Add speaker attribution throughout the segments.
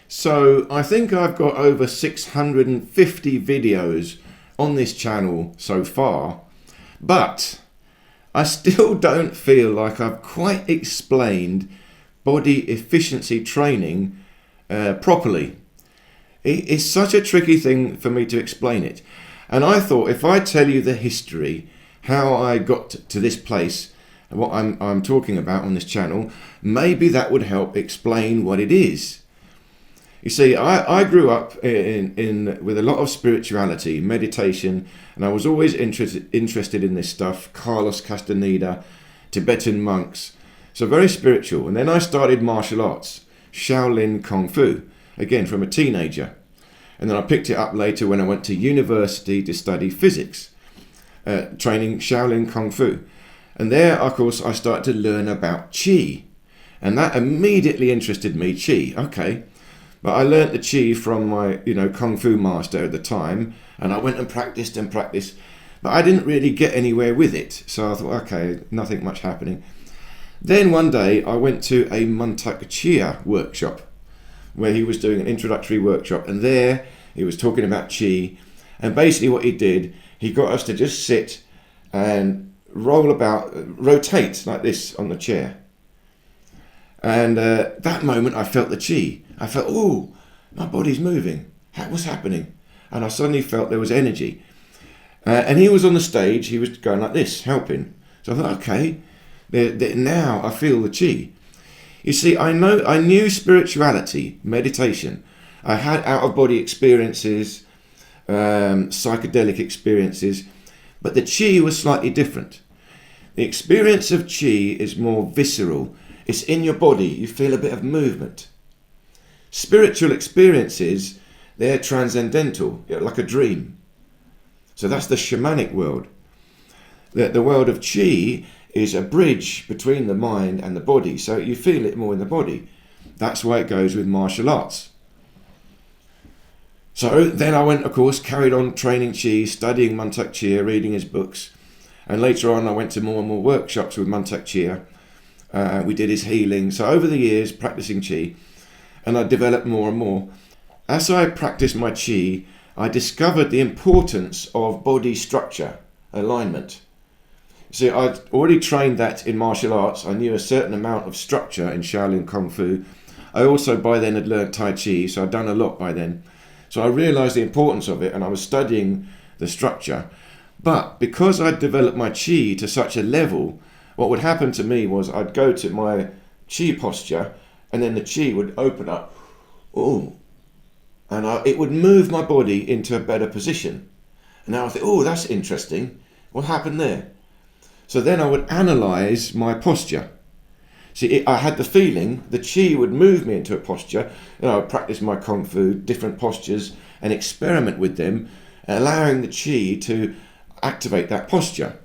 Speaker 1: So I think I've got over 650 videos on this channel so far, but I still don't feel like I've quite explained body efficiency training properly. It's such a tricky thing for me to explain it. And I thought if I tell you the history, how I got to this place, what I'm talking about on this channel, maybe that would help explain what it is. You see, I grew up with a lot of spirituality, meditation, and I was always interested in this stuff, Carlos Castaneda, Tibetan monks, so very spiritual. And then I started martial arts, Shaolin Kung Fu, again from a teenager. And then I picked it up later when I went to university to study physics, training Shaolin Kung Fu. And there, of course, I started to learn about Qi. And that immediately interested me, Qi. Okay. But I learnt the Qi from my, Kung Fu master at the time. And I went and practiced. But I didn't really get anywhere with it. So I thought, okay, nothing much happening. Then one day I went to a Mantak Chia workshop where he was doing an introductory workshop. And there he was talking about Qi. And basically what he did, he got us to just sit and rotate like this on the chair. And that moment I felt the Qi. I felt, oh, my body's moving. What's happening? And I suddenly felt there was energy. And he was on the stage, he was going like this, helping. So I thought, okay, now I feel the Qi. You see, I knew spirituality, meditation. I had out-of-body experiences, psychedelic experiences, but the Qi was slightly different. The experience of Qi is more visceral. It's in your body. You feel a bit of movement. Spiritual experiences, they're transcendental, like a dream. So that's the shamanic world. The world of Qi is a bridge between the mind and the body, so you feel it more in the body. That's why it goes with martial arts. So then I went, of course, carried on training Qi, studying Mantak Chia, reading his books. And later on I went to more and more workshops with Mantak Chia. We did his healing. So over the years, practicing Qi, and I developed more and more. As I practiced my Qi, I discovered the importance of body structure, alignment. See, I'd already trained that in martial arts. I knew a certain amount of structure in Shaolin Kung Fu. I also by then had learned Tai Chi, so I'd done a lot by then. So I realised the importance of it, and I was studying the structure. But because I'd developed my Qi to such a level, what would happen to me was I'd go to my Qi posture, and then the Qi would open up, and it would move my body into a better position. And now I think, that's interesting. What happened there? So then I would analyse my posture. See, I had the feeling the Qi would move me into a posture. I would practice my Kung Fu, different postures, and experiment with them, allowing the Qi to activate that posture.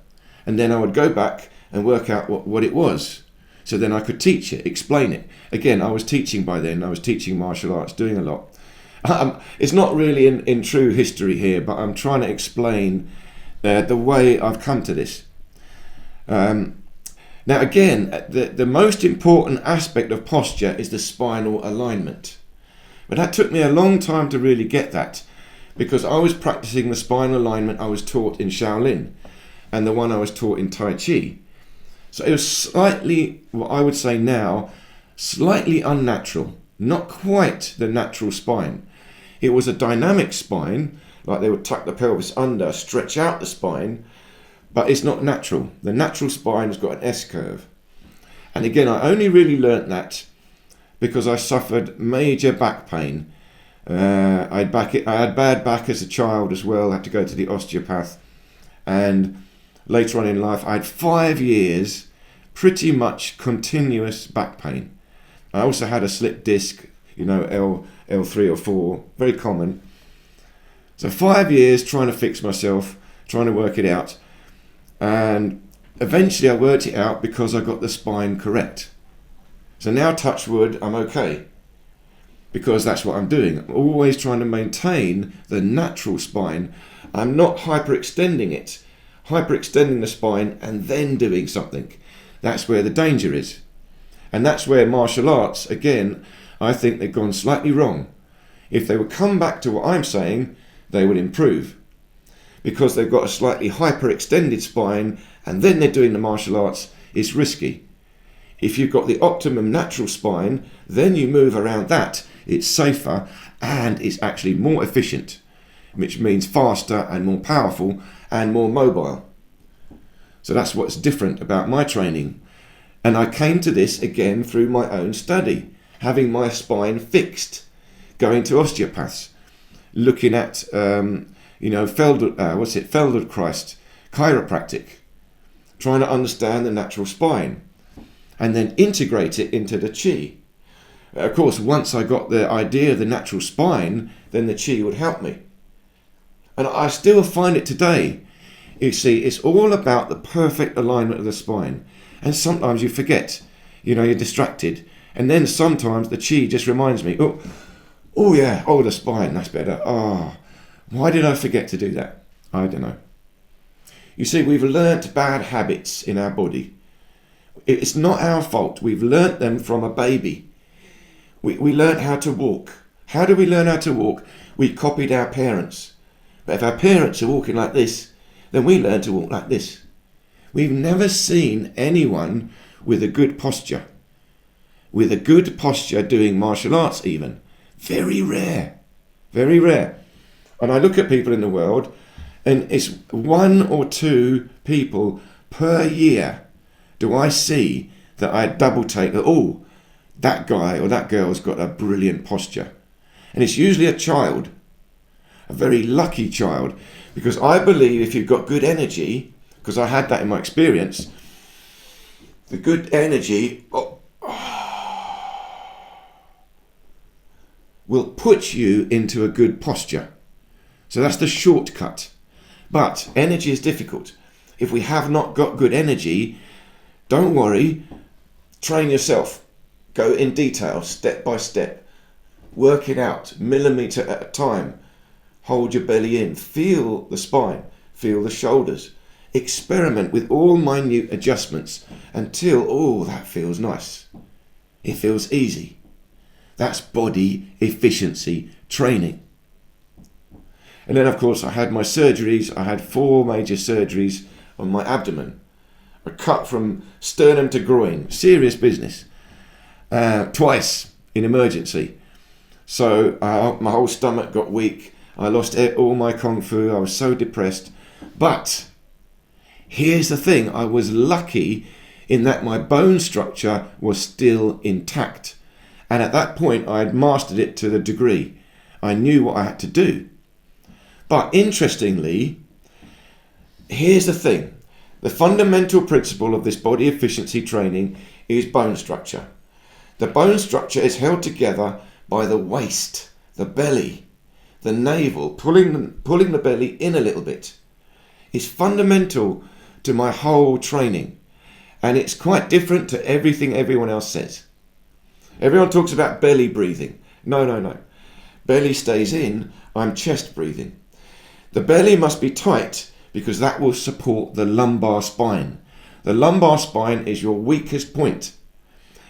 Speaker 1: And then I would go back and work out what it was. So then I could teach it, explain it. Again, I was teaching by then. I was teaching martial arts, doing a lot. It's not really in true history here, but I'm trying to explain the way I've come to this. Now again, the most important aspect of posture is the spinal alignment. But that took me a long time to really get that, because I was practicing the spinal alignment I was taught in Shaolin and the one I was taught in Tai Chi. So it was slightly, what I would say now, slightly unnatural, not quite the natural spine. It was a dynamic spine, like they would tuck the pelvis under, stretch out the spine, but it's not natural. The natural spine has got an S-curve. And again, I only really learnt that because I suffered major back pain. I had bad back as a child as well, had to go to the osteopath. And later on in life, I had 5 years, pretty much continuous back pain. I also had a slip disc, L3 or 4, very common. So 5 years trying to fix myself, trying to work it out. And eventually I worked it out because I got the spine correct. So now, touch wood, I'm okay. Because that's what I'm doing. I'm always trying to maintain the natural spine. I'm not hyperextending it. Hyperextending the spine and then doing something. That's where the danger is. And that's where martial arts, again, I think they've gone slightly wrong. If they would come back to what I'm saying, they would improve. Because they've got a slightly hyperextended spine and then they're doing the martial arts, it's risky. If you've got the optimum natural spine, then you move around that, it's safer and it's actually more efficient, which means faster and more powerful and more mobile. So that's what's different about my training. And I came to this again through my own study, having my spine fixed, going to osteopaths, looking at Feldenkrais chiropractic, trying to understand the natural spine and then integrate it into the chi. Of course, once I got the idea of the natural spine, then the chi would help me. And I still find it today. You see, it's all about the perfect alignment of the spine. And sometimes you forget, you're distracted. And then sometimes the chi just reminds me, the spine, that's better. Why did I forget to do that? I don't know. You see, we've learnt bad habits in our body. It's not our fault. We've learnt them from a baby. We learnt how to walk. How do we learn how to walk? We copied our parents. But if our parents are walking like this, then we learn to walk like this. We've never seen anyone with a good posture. With a good posture doing martial arts even. Very rare. Very rare. And I look at people in the world and it's 1 or 2 people per year do I see that I double take that, that guy or that girl's got a brilliant posture. And it's usually a child, a very lucky child, because I believe if you've got good energy, because I had that in my experience, the good energy will put you into a good posture. So that's the shortcut. But energy is difficult. If we have not got good energy, don't worry, train yourself. Go in detail, step by step. Work it out, millimetre at a time. Hold your belly in. Feel the spine. Feel the shoulders. Experiment with all minute adjustments until, that feels nice. It feels easy. That's body efficiency training. And then, of course, I had my surgeries. I had 4 major surgeries on my abdomen. A cut from sternum to groin. Serious business. Twice in emergency. So my whole stomach got weak. I lost all my kung fu. I was so depressed. But here's the thing. I was lucky in that my bone structure was still intact. And at that point, I had mastered it to the degree. I knew what I had to do. But interestingly, here's the thing. The fundamental principle of this body efficiency training is bone structure. The bone structure is held together by the waist, the belly, the navel, pulling the belly in a little bit. It's fundamental to my whole training. And it's quite different to everything everyone else says. Everyone talks about belly breathing. No. Belly stays in, I'm chest breathing. The belly must be tight because that will support the lumbar spine. The lumbar spine is your weakest point.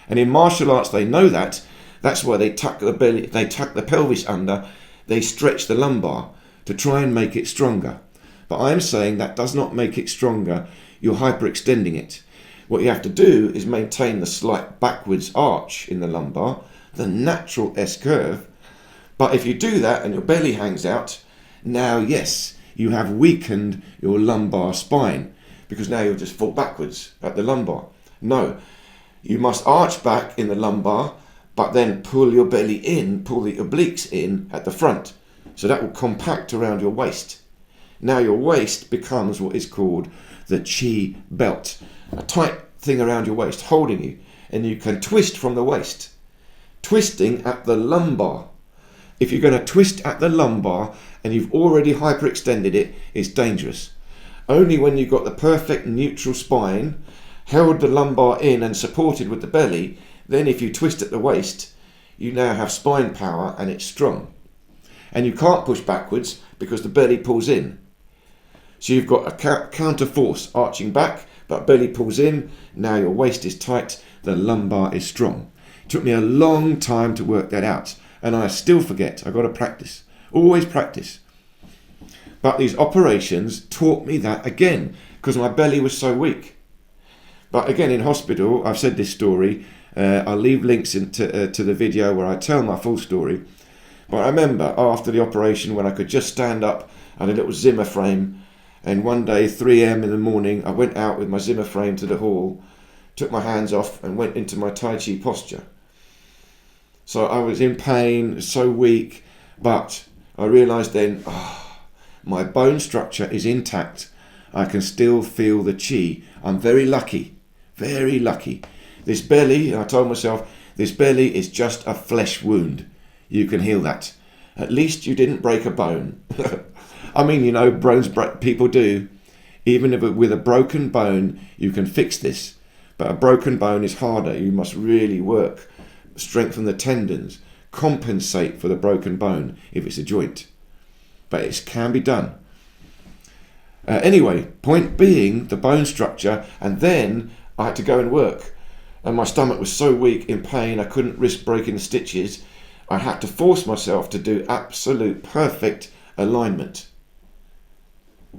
Speaker 1: And in martial arts they know that. That's why they tuck the belly, they tuck the pelvis under, they stretch the lumbar to try and make it stronger. But I'm saying that does not make it stronger, you're hyperextending it. What you have to do is maintain the slight backwards arch in the lumbar, the natural S-curve. But if you do that and your belly hangs out, now yes, you have weakened your lumbar spine because now you'll just fall backwards at the lumbar. No, you must arch back in the lumbar, but then pull your belly in, pull the obliques in at the front. So that will compact around your waist. Now your waist becomes what is called the chi belt, a tight thing around your waist holding you, and you can twist from the waist. Twisting at the lumbar. If you're going to twist at the lumbar and you've already hyperextended it, it's dangerous. Only when you've got the perfect neutral spine, held the lumbar in and supported with the belly, then if you twist at the waist, you now have spine power and it's strong. And you can't push backwards because the belly pulls in. So you've got a counter force arching back, but belly pulls in, now your waist is tight, the lumbar is strong. Took me a long time to work that out, and I still forget. I've got to practice, always practice. But these operations taught me that again, because my belly was so weak. But again, in hospital, I've said this story. I'll leave links to the video where I tell my full story. But I remember after the operation when I could just stand up on a little Zimmer frame, and one day, 3 a.m. in the morning, I went out with my Zimmer frame to the hall, took my hands off and went into my Tai Chi posture. So I was in pain, so weak, but I realised then, my bone structure is intact. I can still feel the chi. I'm very lucky, very lucky. This belly, I told myself, this belly is just a flesh wound. You can heal that. At least you didn't break a bone. I mean, bones people do. Even if with a broken bone, you can fix this. But a broken bone is harder. You must really work, strengthen the tendons, compensate for the broken bone if it's a joint. But it can be done. Anyway, point being, the bone structure, and then I had to go and work. And my stomach was so weak, in pain, I couldn't risk breaking the stitches. I had to force myself to do absolute perfect alignment.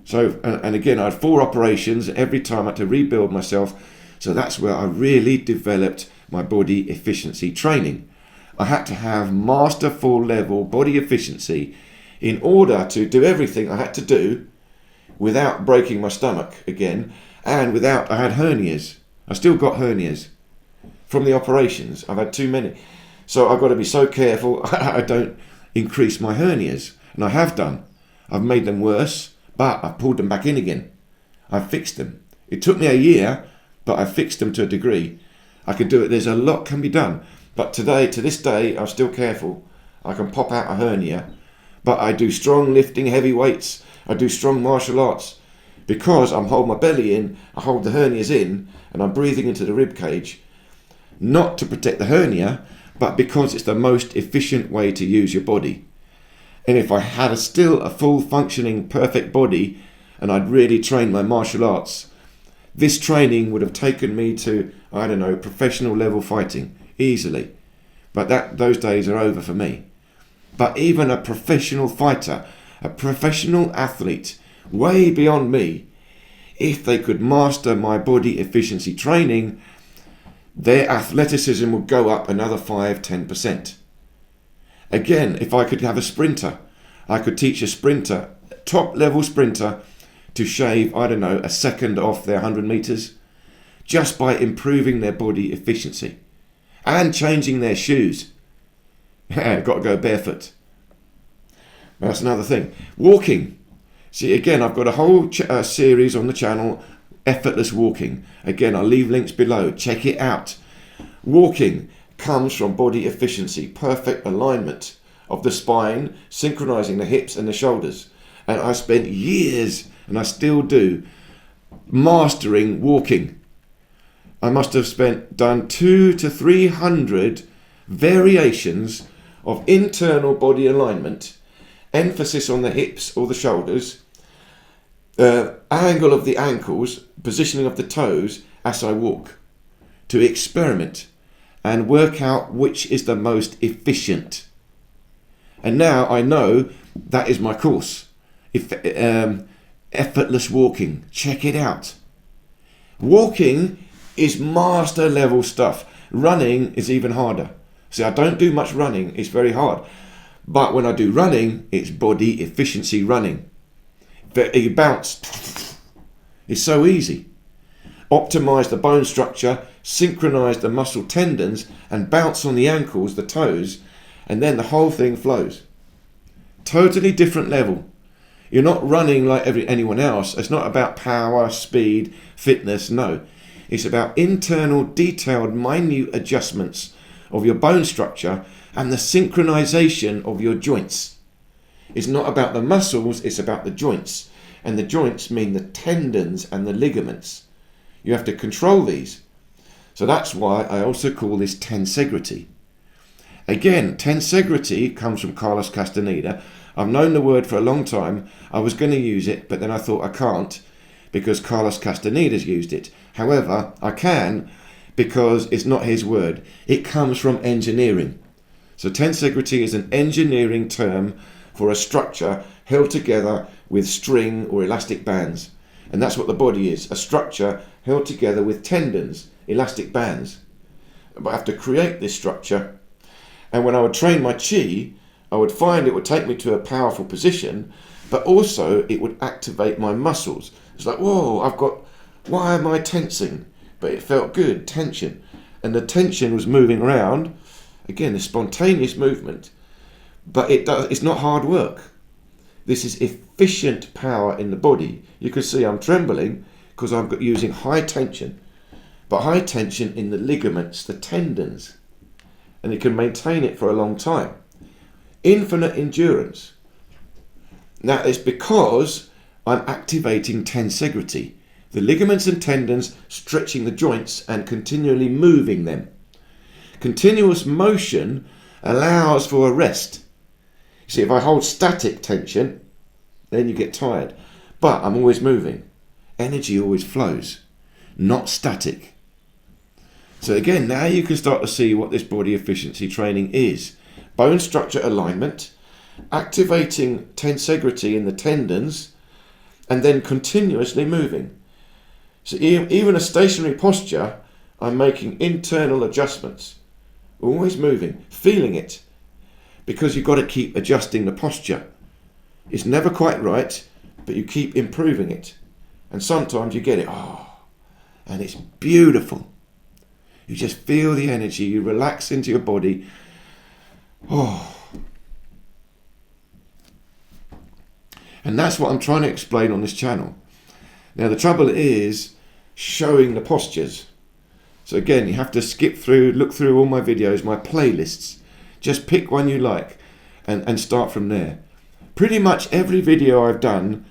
Speaker 1: So, and again, I had 4 operations. Every time I had to rebuild myself. So that's where I really developed my body efficiency training. I had to have masterful level body efficiency in order to do everything I had to do without breaking my stomach again, and without, I had hernias. I still got hernias from the operations. I've had too many. So I've got to be so careful I don't increase my hernias. And I have done. I've made them worse, but I've pulled them back in again. I've fixed them. It took me a year, but I fixed them to a degree. I could do it. There's a lot can be done. But to this day, I'm still careful. I can pop out a hernia. But I do strong lifting, heavy weights. I do strong martial arts. Because I'm holding my belly in, I hold the hernias in, and I'm breathing into the rib cage. Not to protect the hernia, but because it's the most efficient way to use your body. And if I had still a full functioning, perfect body, and I'd really trained my martial arts, this training would have taken me to, professional level fighting, easily. But those days are over for me. But even a professional fighter, a professional athlete, way beyond me, if they could master my body efficiency training, their athleticism would go up another 5-10%. Again, if I could have a sprinter, I could teach a sprinter, top level sprinter, to shave, a second off their 100 meters, just by improving their body efficiency and changing their shoes. Got to go barefoot. That's another thing. Walking. See, again, I've got a whole series on the channel, Effortless Walking. Again, I'll leave links below. Check it out. Walking comes from body efficiency, perfect alignment of the spine, synchronizing the hips and the shoulders. And I spent years, and I still do, mastering walking. I must have done 200 to 300 variations of internal body alignment, emphasis on the hips or the shoulders, angle of the ankles, positioning of the toes as I walk, to experiment and work out which is the most efficient. And now I know that is my course. Effortless walking. Check it out. Walking is master level stuff. Running is even harder. See, I don't do much running. It's very hard. But when I do running, it's body efficiency running. You bounce. It's so easy. Optimize the bone structure, synchronize the muscle tendons, and bounce on the ankles, the toes, and then the whole thing flows. Totally different level. You're not running like anyone else. It's not about power, speed, fitness. No. It's about internal, detailed, minute adjustments of your bone structure and the synchronization of your joints. It's not about the muscles, it's about the joints. And the joints mean the tendons and the ligaments. You have to control these. So that's why I also call this tensegrity. Again, tensegrity comes from Carlos Castaneda. I've known the word for a long time. I was going to use it, but then I thought I can't because Carlos Castaneda's used it. However, I can because it's not his word. It comes from engineering. So tensegrity is an engineering term for a structure held together with string or elastic bands. And that's what the body is, a structure held together with tendons, elastic bands. But I have to create this structure. And when I would train my chi, I would find it would take me to a powerful position, but also it would activate my muscles. It's like, whoa, why am I tensing? But it felt good, tension. And the tension was moving around. Again, a spontaneous movement, but it's not hard work. This is efficient power in the body. You can see I'm trembling because I'm using high tension, but high tension in the ligaments, the tendons, and you can maintain it for a long time. Infinite endurance. Now it's because I'm activating tensegrity, the ligaments and tendons stretching the joints and continually moving them. Continuous motion allows for a rest. You see, if I hold static tension, then you get tired. But I'm always moving. Energy always flows, not static. So again, now you can start to see what this body efficiency training is. Bone structure alignment, activating tensegrity in the tendons, and then continuously moving. So even a stationary posture, I'm making internal adjustments. Always moving, feeling it, because you've got to keep adjusting the posture. It's never quite right, but you keep improving it. And sometimes you get it, and it's beautiful. You just feel the energy, you relax into your body. And that's what I'm trying to explain on this channel. Now the trouble is showing the postures. So again, you have to look through all my videos, my playlists. Just pick one you like and start from there. Pretty much every video I've done,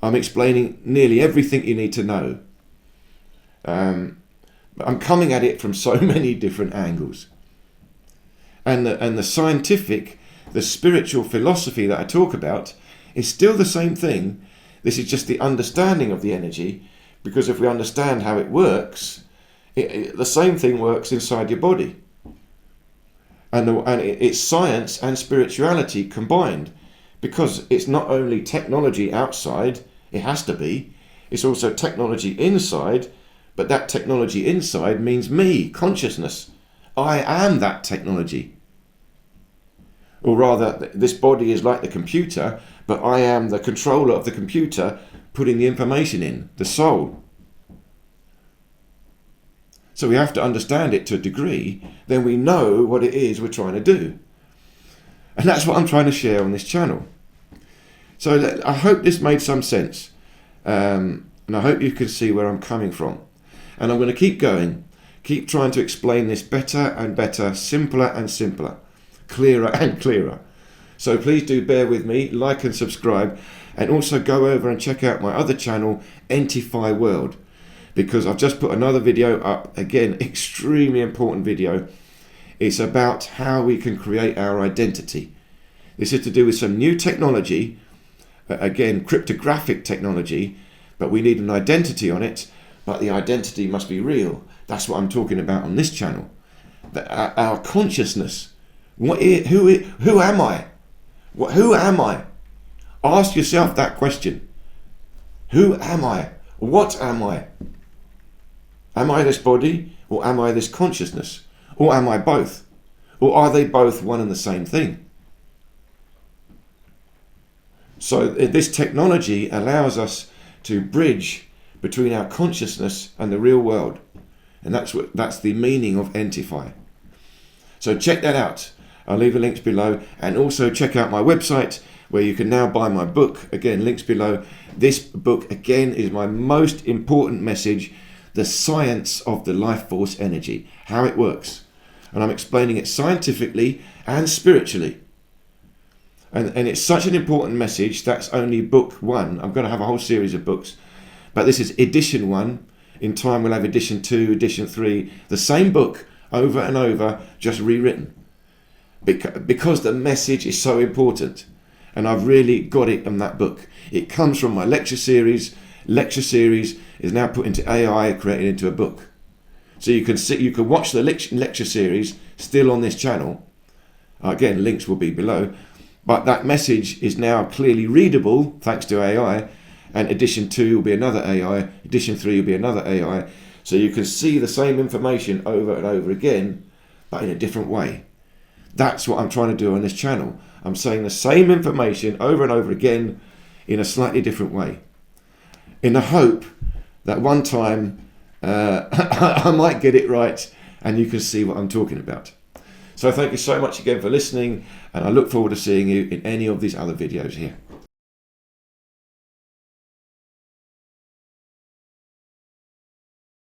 Speaker 1: I'm explaining nearly everything you need to know. I'm coming at it from so many different angles. And the scientific, the spiritual philosophy that I talk about is still the same thing. This is just the understanding of the energy, because if we understand how it works, the same thing works inside your body. And it's science and spirituality combined, because it's not only technology outside, it has to be, it's also technology inside, but that technology inside means me, consciousness. I am that technology. Or rather, this body is like the computer, but I am the controller of the computer putting the information in, the soul. So we have to understand it to a degree, then we know what it is we're trying to do. And that's what I'm trying to share on this channel. So I hope this made some sense. And I hope you can see where I'm coming from. And I'm going to keep going, keep trying to explain this better and better, simpler and simpler, clearer and clearer. So please do bear with me, like and subscribe, and also go over and check out my other channel, Entify World, because I've just put another video up, again, extremely important video. It's about how we can create our identity. This is to do with some new technology, again, cryptographic technology, but we need an identity on it, but the identity must be real. That's what I'm talking about on this channel. Our consciousness. Who am I? Who am I? Ask yourself that question. Who am I? What am I? Am I this body, or am I this consciousness? Or am I both? Or are they both one and the same thing? So this technology allows us to bridge between our consciousness and the real world. And that's the meaning of Entify. So check that out. I'll leave the links below, and also check out my website where you can now buy my book. Again, links below. This book, again, is my most important message, the science of the life force energy, how it works. And I'm explaining it scientifically and spiritually. And it's such an important message. That's only book one. I'm going to have a whole series of books. But this is edition one. In time, we'll have edition 2, edition 3. The same book over and over, just rewritten. Because the message is so important. And I've really got it in that book. It comes from my lecture series. Lecture series is now put into AI, created into a book. So you can watch the lecture series still on this channel. Again, links will be below. But that message is now clearly readable thanks to AI. And edition 2 will be another AI. Edition 3 will be another AI. So you can see the same information over and over again, but in a different way. That's what I'm trying to do on this channel. I'm saying the same information over and over again in a slightly different way, in the hope that one time I might get it right and you can see what I'm talking about. So thank you so much again for listening, and I look forward to seeing you in any of these other videos here.